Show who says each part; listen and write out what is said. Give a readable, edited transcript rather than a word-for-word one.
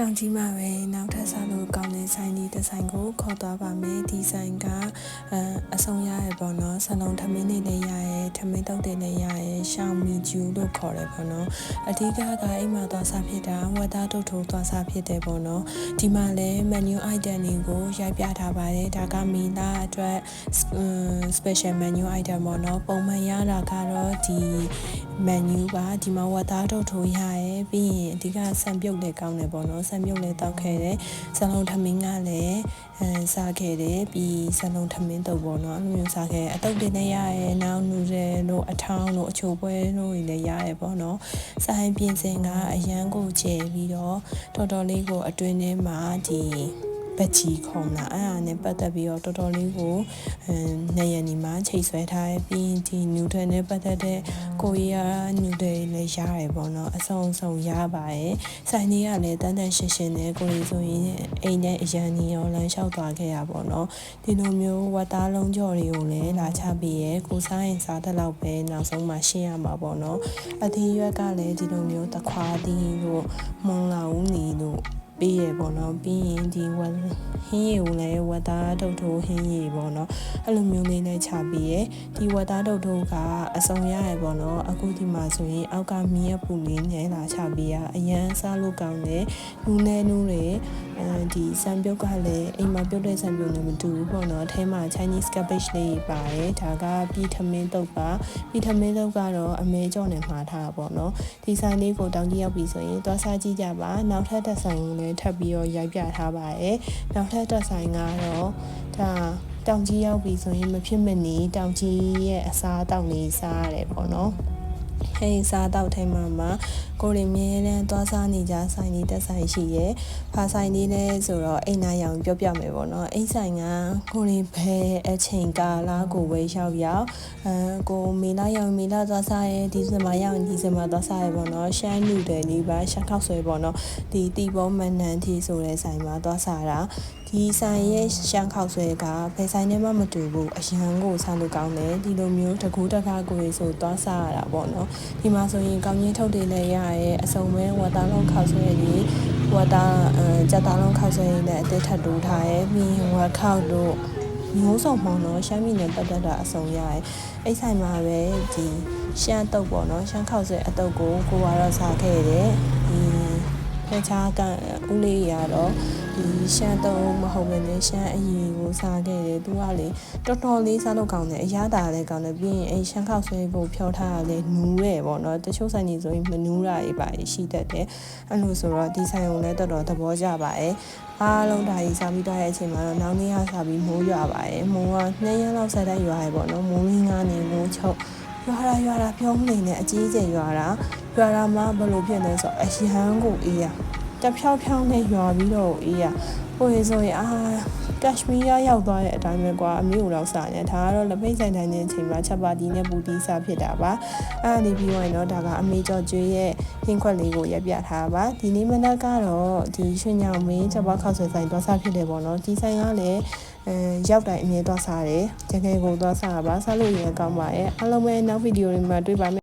Speaker 1: တောင်ကြီးမှာပဲနောက်ထပ်စားလို့ကောင်းတဲ့ဆိုင်ဒီတစ်ဆိုင်ကိုခေါ်သွားပါမယ်ဒီဆိုင်ကအဆုံးရရပေါ့နော်ဆလုံးထမင်းတွေလည်းရရဲထမင်းတုပ်တွေလည်းရရဲရှောင်းမီကျူလို့ခေါ်တယ်ပေါ့နော်အဓိကအိမ်မှာသွားစားဖြစ်တာဝက်သားတုပ်ထိုးသွားစားဖြစ်တယ်ပေါ့နော်ဒီမှာလည်း menu item တွေကိုရိုက်ပြထားပါတယ်ဒါကမီလာအတွက် special menu item ပေါ့နော်ပုံမှန်ရတာကတော့ဒီ menu ပါဒီမှာဝက်သားတုပ်ထိုးရရဲပြီးရင်အဓိကဆန်ပြုတ်လည်းကောင်းတယ်ပေါ့နော်ဆန်ပြုတ်လည်းတောက်ခဲ့တယ်ဆလုံးထမင်းကလည်းစားခဲ့တယ်ပြီးဆလုံးထမင်းတုပ်ပေါ့နော်အဲ့လိုမျိုးစားခဲ့အတုပ်တွေလည်းရရဲနောက်နူရယ်တို့အထောင်းတို့အချိုပွဲတို့တွေလည်းရရဲပေါ့နော်ဆိုင်ပြင်စင်ကအရန်ကိုကျဲပြီးတော့တော်တော်လေးကိုအတွင်းထဲမှာဒီပချီခုံလာအဲ့ဒါနဲ့ပတ်သက်ပြီးတော့တော်တော်လေးကိုနေရနေမှာချိတ်ဆွဲထားပြီးဒီနူဒယ်နဲ့ပတ်သက်တဲ့ကိုရီးယားနူဒယ်လည်းရတယ်ပေါ့နော်အစုံရပါတယ်ဆိုင်လေးကလည်းတန်းရှင်းနဲ့ကိုရီးဆိုရင်အိမ်နဲ့အရန်ကြီးရောလမ်းလျှောက်သွားခဲ့ရပေါ့နော်ဒီလိုမျိုးဝတ်သားလုံးကြော်တွေကိုလည်းလာချပြီးရဲကိုစားရင်စားတဲ့လောက်ပဲနောက်ဆုံးမှရှင်းရမှာပေါ့နော်အသီးရွက်ကလည်းဒီလိုမျိုးတခွာသီးတို့မွန်လာဦးနီတို့ပေးရပေါ့နော်ပြီးရင်ဒီဟင်းရည်ကိုလည်းဝက်သားတုပ်ထိုးဟင်းရည်ပေါ့နော်အဲ့လိုမျိုးလေးနဲ့ချပေးရဒီဝက်သားတုပ်ထိုးကအစုံရရပေါ့နော်အခုဒီမှာဆိုရင်အောက်ကမီးရပူလေးနဲ့လာချပေးရအရန်စားလို့ကောင်းတယ်နူးနေနူးတွေဒီဆန်ပြုတ်ကလည်းအိမ်မှာပြုတ်တဲ့ဆန်ပြုတ်နဲ့မတူဘူးပေါ့နော်အထဲမှာ Chinese cabbage လေးပါတယ်ဒါကပြီးထမင်းတုပ်ပါပြီးထမင်းတုပ်ကတော့အမဲကြော်နဲ့မှာထားတာပေါ့နော်ဒီဆိုင်လေးကိုတောင်ကြီးရောက်ပြီဆိုရင်သွားစားကြည့်ကြပါနောက်ထပ်တစ်ဆိုင်ကိုလည်းထပ်ပြီးတော့ရိုက်ပြထားပါတယ်နောက်ထပ်တစ်ဆိုင်ကတော့ဒါတောင်ကြီးရောက်ပြီဆိုရင်မဖြစ်မနေတောင်ကြီးရဲ့အစားအသောက်လေးစားရတယ်ပေါ့နော်ဟိစားတော့ထိုင်မှာကိုရီမြဲတမ်းသွားစားနေကြဆိုင်လေးတက်ဆိုင်ရှိရဲဖာဆိုင်လေးလဲဆိုတော့အိမ်နာရောင်ပြောပြမယ်ပေါ့နော်အိမ်ဆိုင်ကကိုရီဘဲအချိန်ကာလကိုဝဲရောက်ကိုမေလာရောင်မေလာသွားစားရဲဒီစမှာရောင်ဒီစမှာသွားစားရဲပေါ့နော်ရှမ်းလူတယ်လေးပါရှမ်းခောက်ဆွဲပေါ့နော်ဒီတီဘောမန်နန်တီဆိုတဲ့ဆိုင်မှာသွားစားတာဒီဆိုင်ရဲ့ရှမ်းခောက်ဆွဲကဘယ်ဆိုင်နဲ့မှမတူဘူးအရန်ကိုစားလို့ကောင်းတယ်ဒီလိုမျိုးတကူးတကားကိုရေဆိုသွားစားရတာပေါ့နော်ဒီမှာဆိုရင်ကောင်းကြီးထုတ်တွေလည်းရရဲအစုံပဲဝတ်သားလုံးခောက်ဆွဲကြီးဝတ်သားကြက်သားလုံးခောက်ဆွဲကြီးနဲ့အသေးထပ်တိုးထားရဲပြီးဝတ်ခောက်တို့မျိုးစုံပေါ့နော်ရှမ်းပြည်နယ်ပတ်သက်တာအစုံရရဲအဲ့ဆိုင်မှာပဲဒီရှမ်းတုပ်ပေါ့နော်ရှမ်းခောက်ဆွဲအတုပ်ကိုကတော့စားခဲ့တယ်ဒီဖချားကဦးလေးရတော့ဒီရှမ်းတုံးမဟုတ်ဘဲနဲ့ရှမ်းအရီကိုစားခဲ့တယ်သူကလေတော်တော်လေးစားလို့ကောင်းတယ်အရသာလည်းကောင်းတယ်ပြီးရင်အဲရှမ်းခောက်ဆွဲကိုဖြောထားတာလည်းနူးရဲပေါ့နော်တချို့ဆိုင်ကြီးဆိုရင်မနူးတာတွေပါရှိတတ်တယ်အဲ့လိုဆိုတော့ဒီဆိုင်ုံလည်းတော်တော်သဘောကျပါရဲ့အားလုံးဒါကြီးစားပြီးတော့တဲ့အချိန်မှာတော့နောက်နေ့ကစားပြီးမိုးရွာပါရဲ့မိုးက2ရက်လောက်ဆက်တိုက်ရွာရဲပေါ့နော်မိုးလင်းကနေမိုးချုပ်ရွာတာပြုံးနေနဲ့အကြီးကျယ်ရွာတာမှဘယ်လိုဖြစ်လဲဆိုတော့အရန်ကိုအေးရတဖြောင်းနဲ့ရွာပြီးတော့အေးရဟိုရေဆိုရင်ကက်ရှမီးယားရောက်သွားတဲ့အတိုင်းပဲကွာအမျိုးလောက်စားနေဒါကတော့လက်ပိတ်ဆိုင်တိုင်းတဲ့အချိန်မှာချက်ပါတီနဲ့ပူတီစားဖြစ်တာပါအဲ့ဒါနေပြီးတော့ဒါကအမေကျော်ကျွေးရဲ့ဟင်းခွက်လေးကိုရက်ပြထားပါဒီနေ့မနက်ကတော့ဒီရွှေညောင်မင်းချက်ပါခောက်ဆွဲဆိုင်သွားစားဖြစ်တယ်ပေါ့နော်ဒီဆိုင်ကလည်းရောက်တိုင်းအမြဲသွားစားတယ်တကယ်ကိုသွားစားပါစားလို့ရကောင်းပါရဲ့အားလုံးပဲနောက်ဗီဒီယိုတွေမှာတွေ့ပါမယ်